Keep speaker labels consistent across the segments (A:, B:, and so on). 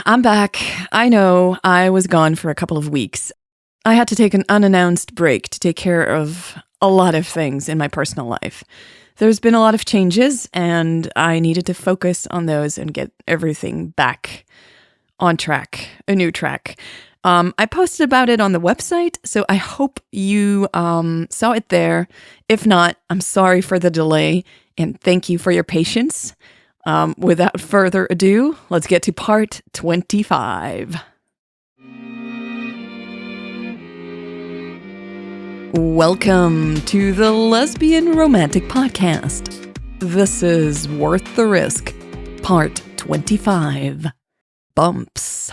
A: I'm back. I know I was gone for a couple of weeks. I had to take an unannounced break to take care of a lot of things in my personal life. There's been a lot of changes, and I needed to focus on those and get everything back on track, a new track. I posted about it on the website, so I hope you saw it there. If not, I'm sorry for the delay, and thank you for your patience. Without further ado, let's get to part 25. Welcome to the Lesbian Romantic podcast. This is Worth the Risk, part 25. Bumps.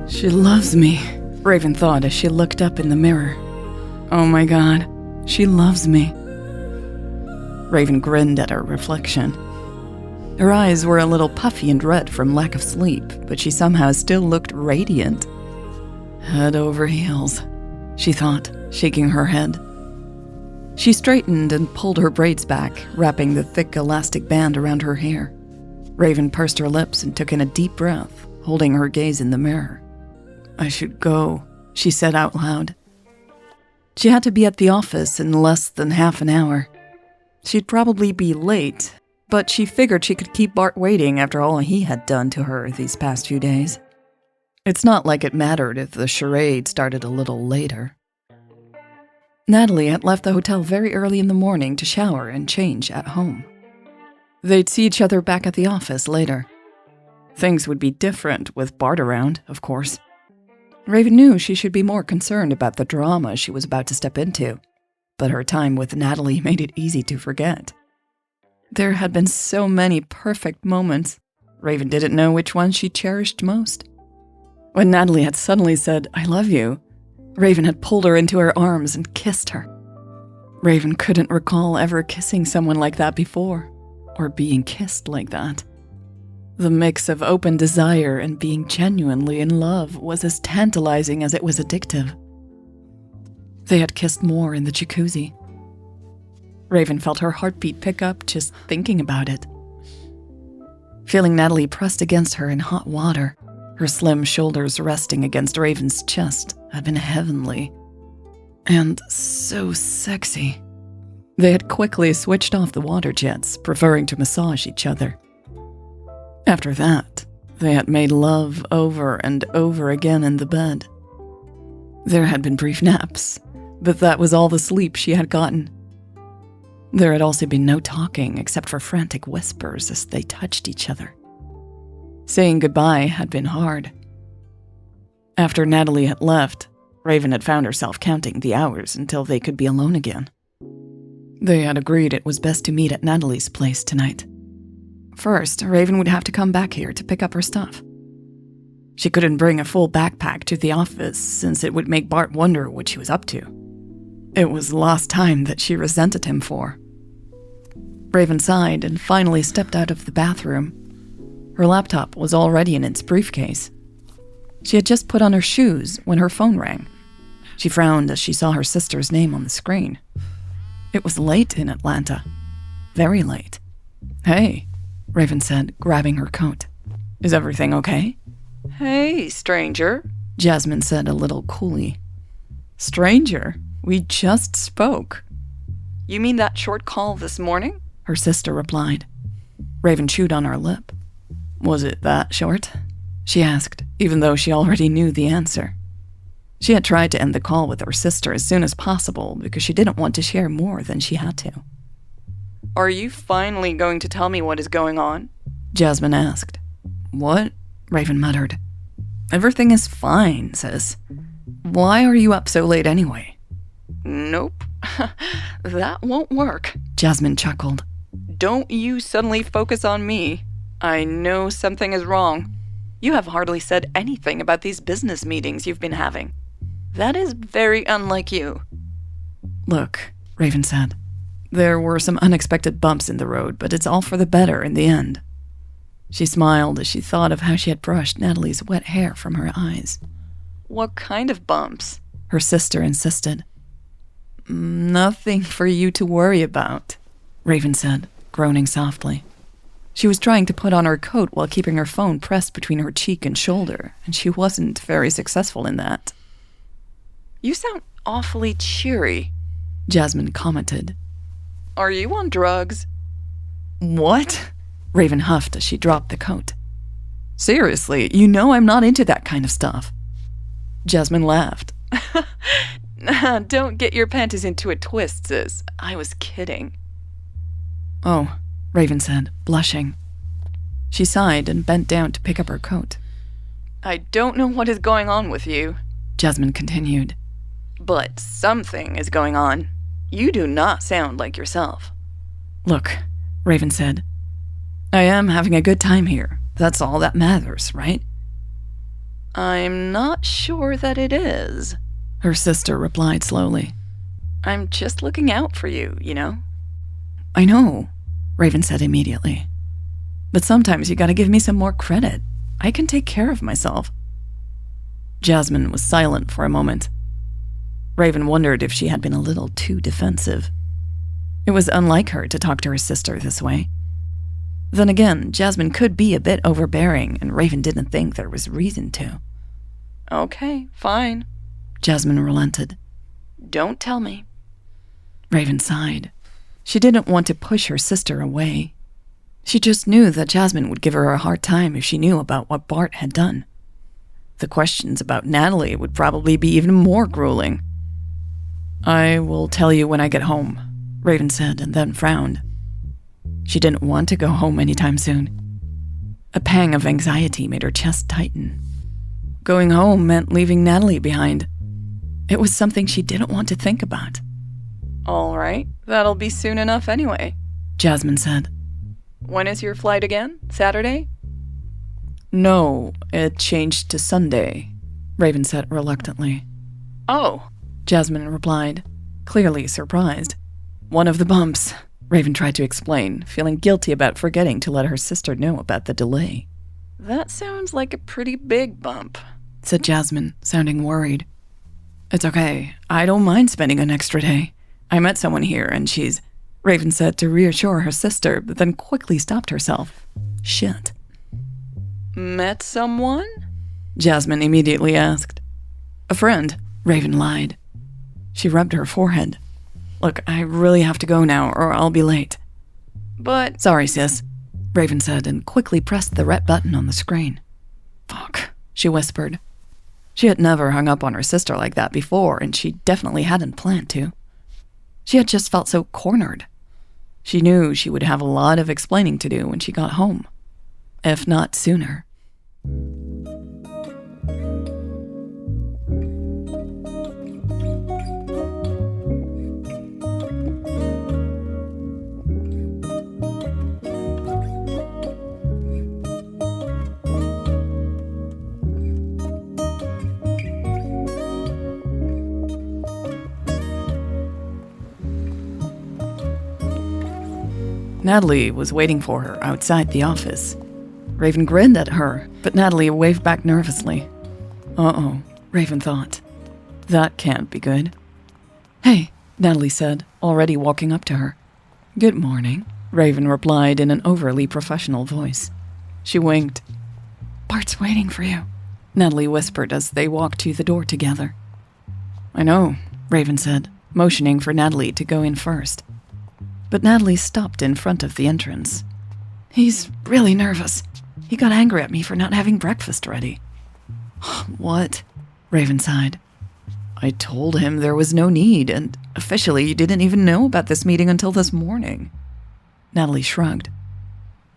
A: She loves me, Raven thought as she looked up in the mirror. Oh my God, she loves me. Raven grinned at her reflection. Her eyes were a little puffy and red from lack of sleep, but she somehow still looked radiant. Head over heels, she thought, shaking her head. She straightened and pulled her braids back, wrapping the thick elastic band around her hair. Raven pursed her lips and took in a deep breath, holding her gaze in the mirror. I should go, she said out loud. She had to be at the office in less than half an hour. She'd probably be late, but she figured she could keep Bart waiting after all he had done to her these past few days. It's not like it mattered if the charade started a little later. Natalie had left the hotel very early in the morning to shower and change at home. They'd see each other back at the office later. Things would be different with Bart around, of course. Raven knew she should be more concerned about the drama she was about to step into, but her time with Natalie made it easy to forget. There had been so many perfect moments. Raven didn't know which one she cherished most. When Natalie had suddenly said, I love you, Raven had pulled her into her arms and kissed her. Raven couldn't recall ever kissing someone like that before, or being kissed like that. The mix of open desire and being genuinely in love was as tantalizing as it was addictive. They had kissed more in the jacuzzi. Raven felt her heartbeat pick up just thinking about it. Feeling Natalie pressed against her in hot water, her slim shoulders resting against Raven's chest, had been heavenly. And so sexy. They had quickly switched off the water jets, preferring to massage each other. After that, they had made love over and over again in the bed. There had been brief naps, but that was all the sleep she had gotten. There had also been no talking except for frantic whispers as they touched each other. Saying goodbye had been hard. After Natalie had left, Raven had found herself counting the hours until they could be alone again. They had agreed it was best to meet at Natalie's place tonight. First, Raven would have to come back here to pick up her stuff. She couldn't bring a full backpack to the office since it would make Bart wonder what she was up to. It was lost time that she resented him for. Raven sighed and finally stepped out of the bathroom. Her laptop was already in its briefcase. She had just put on her shoes when her phone rang. She frowned as she saw her sister's name on the screen. It was late in Atlanta. Very late. Hey, Raven said, grabbing her coat. Is everything okay? Hey, stranger, Jasmine said a little coolly. Stranger? We just spoke. You mean that short call this morning? Her sister replied. Raven chewed on her lip. Was it that short? She asked, even though she already knew the answer. She had tried to end the call with her sister as soon as possible because she didn't want to share more than she had to. Are you finally going to tell me what is going on? Jasmine asked. What? Raven muttered. Everything is fine, sis. Why are you up so late anyway? Nope. That won't work, Jasmine chuckled. Don't you suddenly focus on me. I know something is wrong. You have hardly said anything about these business meetings you've been having. That is very unlike you. Look, Raven said. There were some unexpected bumps in the road, but it's all for the better in the end. She smiled as she thought of how she had brushed Natalie's wet hair from her eyes. What kind of bumps? Her sister insisted. Nothing for you to worry about, Raven said, groaning softly. She was trying to put on her coat while keeping her phone pressed between her cheek and shoulder, and she wasn't very successful in that. You sound awfully cheery, Jasmine commented. Are you on drugs? What? Raven huffed as she dropped the coat. Seriously, you know I'm not into that kind of stuff. Jasmine laughed. Don't get your panties into a twist, sis. I was kidding. Oh, Raven said, blushing. She sighed and bent down to pick up her coat. I don't know what is going on with you, Jasmine continued. But something is going on. You do not sound like yourself. Look, Raven said. I am having a good time here. That's all that matters, right? I'm not sure that it is, her sister replied slowly. I'm just looking out for you, you know? I know, Raven said immediately. But sometimes you gotta give me some more credit. I can take care of myself. Jasmine was silent for a moment. Raven wondered if she had been a little too defensive. It was unlike her to talk to her sister this way. Then again, Jasmine could be a bit overbearing, and Raven didn't think there was reason to. Okay, fine, Jasmine relented. Don't tell me. Raven sighed. She didn't want to push her sister away. She just knew that Jasmine would give her a hard time if she knew about what Bart had done. The questions about Natalie would probably be even more grueling. I will tell you when I get home, Raven said, and then frowned. She didn't want to go home anytime soon. A pang of anxiety made her chest tighten. Going home meant leaving Natalie behind. It was something she didn't want to think about. All right, that'll be soon enough anyway, Jasmine said. When is your flight again? Saturday? No, it changed to Sunday, Raven said reluctantly. Oh, Jasmine replied, clearly surprised. One of the bumps, Raven tried to explain, feeling guilty about forgetting to let her sister know about the delay. That sounds like a pretty big bump, said Jasmine, sounding worried. It's okay. I don't mind spending an extra day. I met someone here and she's... Raven said to reassure her sister, but then quickly stopped herself. Shit. Met someone? Jasmine immediately asked. A friend, Raven lied. She rubbed her forehead. Look, I really have to go now or I'll be late. But... Sorry, sis, Raven said and quickly pressed the red button on the screen. Fuck, she whispered. She had never hung up on her sister like that before, and she definitely hadn't planned to. She had just felt so cornered. She knew she would have a lot of explaining to do when she got home, if not sooner. Natalie was waiting for her outside the office. Raven grinned at her, but Natalie waved back nervously. Uh-oh, Raven thought. That can't be good. Hey, Natalie said, already walking up to her. Good morning, Raven replied in an overly professional voice. She winked. Bart's waiting for you, Natalie whispered as they walked to the door together. I know, Raven said, motioning for Natalie to go in first. But Natalie stopped in front of the entrance. He's really nervous. He got angry at me for not having breakfast ready. What? Raven sighed. I told him there was no need, and officially you didn't even know about this meeting until this morning. Natalie shrugged.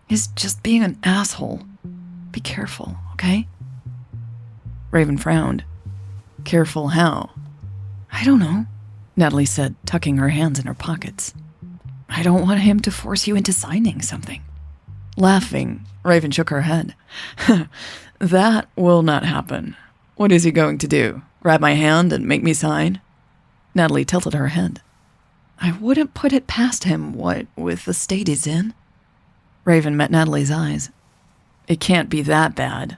A: He's just being an asshole. Be careful, okay? Raven frowned. Careful how? I don't know, Natalie said, tucking her hands in her pockets. I don't want him to force you into signing something. Laughing, Raven shook her head. That will not happen. What is he going to do? Grab my hand and make me sign? Natalie tilted her head. I wouldn't put it past him, what with the state he's in. Raven met Natalie's eyes. It can't be that bad.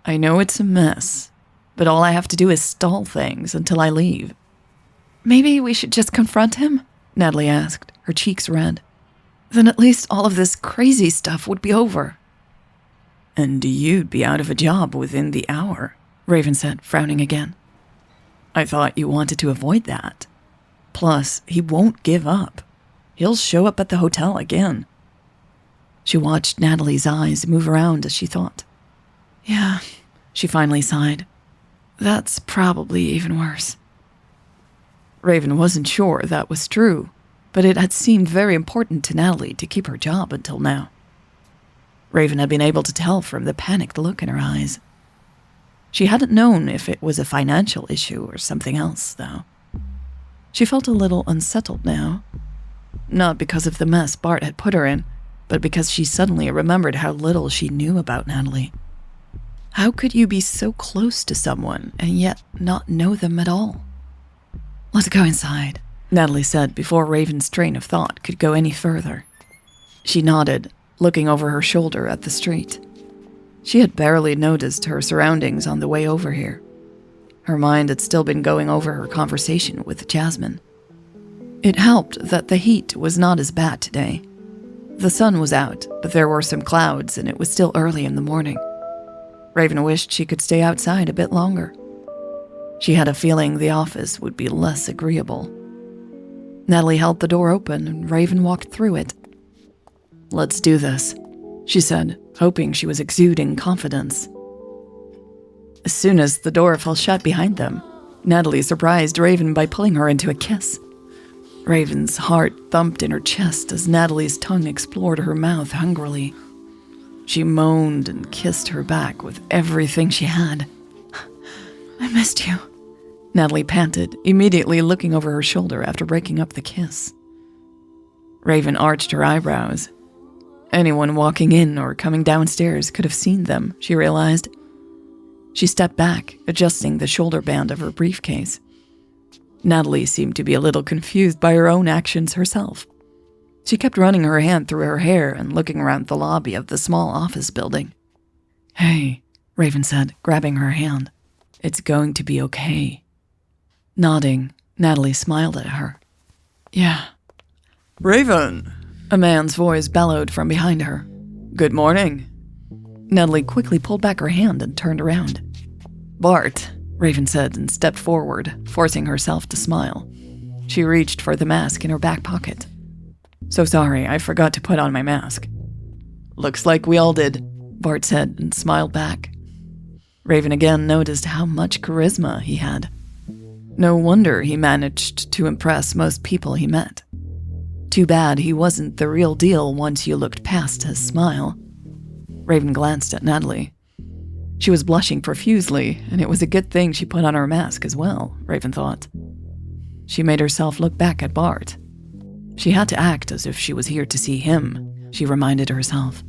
A: I know it's a mess, but all I have to do is stall things until I leave. Maybe we should just confront him? Natalie asked, her cheeks red. Then at least all of this crazy stuff would be over. And you'd be out of a job within the hour, Raven said, frowning again. I thought you wanted to avoid that. Plus, he won't give up. He'll show up at the hotel again. She watched Natalie's eyes move around as she thought. Yeah, she finally sighed. That's probably even worse. Raven wasn't sure that was true, but it had seemed very important to Natalie to keep her job until now. Raven had been able to tell from the panicked look in her eyes. She hadn't known if it was a financial issue or something else, though. She felt a little unsettled now. Not because of the mess Bart had put her in, but because she suddenly remembered how little she knew about Natalie. How could you be so close to someone and yet not know them at all? Let's go inside, Natalie said before Raven's train of thought could go any further. She nodded, looking over her shoulder at the street. She had barely noticed her surroundings on the way over here. Her mind had still been going over her conversation with Jasmine. It helped that the heat was not as bad today. The sun was out, but there were some clouds and it was still early in the morning. Raven wished she could stay outside a bit longer. She had a feeling the office would be less agreeable. Natalie held the door open and Raven walked through it. Let's do this, she said, hoping she was exuding confidence. As soon as the door fell shut behind them, Natalie surprised Raven by pulling her into a kiss. Raven's heart thumped in her chest as Natalie's tongue explored her mouth hungrily. She moaned and kissed her back with everything she had. I missed you, Natalie panted, immediately looking over her shoulder after breaking up the kiss. Raven arched her eyebrows. Anyone walking in or coming downstairs could have seen them, she realized. She stepped back, adjusting the shoulder band of her briefcase. Natalie seemed to be a little confused by her own actions herself. She kept running her hand through her hair and looking around the lobby of the small office building. Hey, Raven said, grabbing her hand. It's going to be okay. Nodding, Natalie smiled at her. Yeah. Raven! A man's voice bellowed from behind her. Good morning. Natalie quickly pulled back her hand and turned around. Bart, Raven said and stepped forward, forcing herself to smile. She reached for the mask in her back pocket. So sorry, I forgot to put on my mask. Looks like we all did, Bart said and smiled back. Raven again noticed how much charisma he had. No wonder he managed to impress most people he met. Too bad he wasn't the real deal once you looked past his smile. Raven glanced at Natalie. She was blushing profusely, and it was a good thing she put on her mask as well, Raven thought. She made herself look back at Bart. She had to act as if she was here to see him, she reminded herself.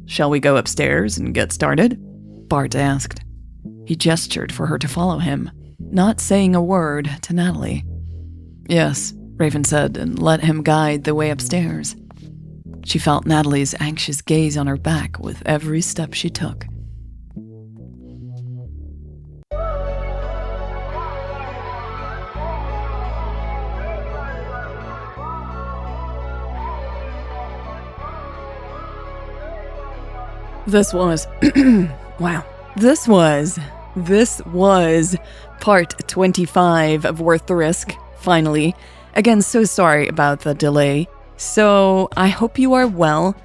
A: Shall we go upstairs and get started? Bart asked. He gestured for her to follow him, not saying a word to Natalie. Yes, Raven said and let him guide the way upstairs. She felt Natalie's anxious gaze on her back with every step she took. This was part 25 of Worth the Risk, finally. Again, so sorry about the delay. So I hope you are well.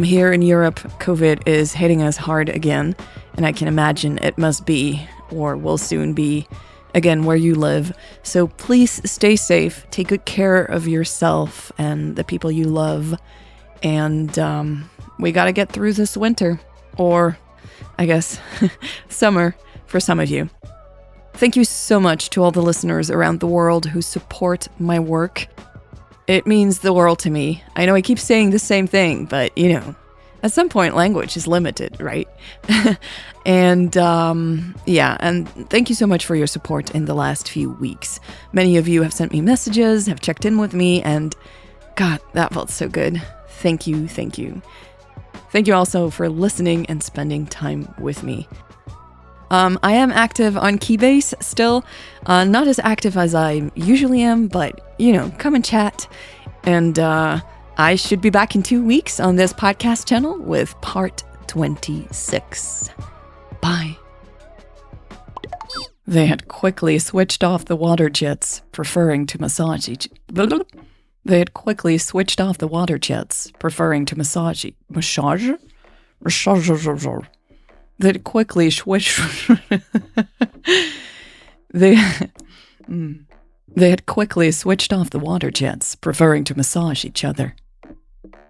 A: Here in Europe, COVID is hitting us hard again, and I can imagine it must be, or will soon be, again where you live. So please stay safe, take good care of yourself and the people you love, and we gotta get through this winter, or I guess summer for some of you. Thank you so much to all the listeners around the world who support my work. It means the world to me. I know I keep saying the same thing, but at some point language is limited, right? And and thank you so much for your support in the last few weeks. Many of you have sent me messages, have checked in with me, and God, that felt so good. Thank you, thank you. Thank you also for listening and spending time with me. I am active on Keybase still. Not as active as I usually am, but, come and chat. And I should be back in 2 weeks on this podcast channel with part 26. Bye. They had quickly switched off the water jets, preferring to massage each... They had quickly switched off the water jets, preferring to massage... Massage? They had quickly switched... They had quickly switched off the water jets, preferring to massage each other.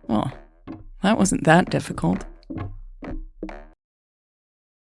A: Oh, that wasn't that difficult.